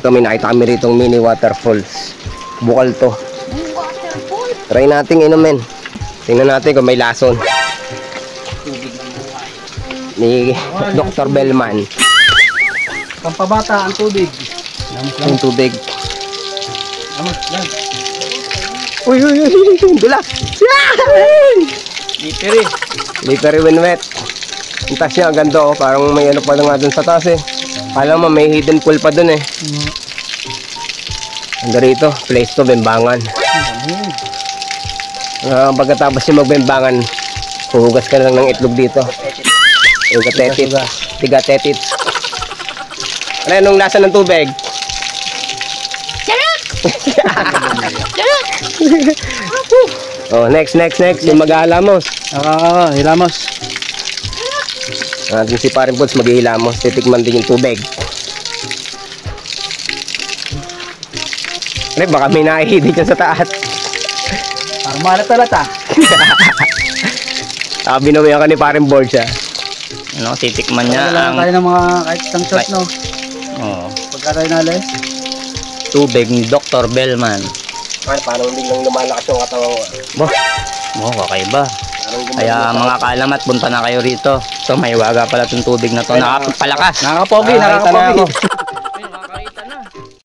Ito, may nakita kami rito mini waterfalls. Bukal to. Waterfall. Try natin inumin. Tingnan natin kung may lason. Ni Dr. Bellman. Pampabata ang tubig. Yung tubig. Amos lang. Uy, dulas. Literi. Literally when wet. Yung taas niya, ang ganda oh. Parang may ano pa nga dun sa taas eh. Alam mo, may hidden pool pa dun eh. Handa rito, place to, Bembangan. Pagkatapos yung magbembangan, huhugas ka lang ng itlog dito. Yung katetit. Tigatetit. Ano anong lasa ng tubig? Charot! Charot! Oh, next. Yung mag-aalamos. Hilamos. Natin si Paring Pods maghihilamos. Titikman din yung tubig. Ano, baka may nakihidi dyan sa taas. Parang malat-alata. Binawian ka ni Paring Board siya. Ano, titikman niya Wala ang tayo ng mga kahit isang shot, no? Pagka tayo nalis. tubig ni Dr. Bellman. Ay, parang biglang lumalakas yung katawan ko. Kakaiba. Kaya mga kaalamat, punta na kayo rito. So may waga pala itong tubig na to. Nakapalakas. Nakakapogi.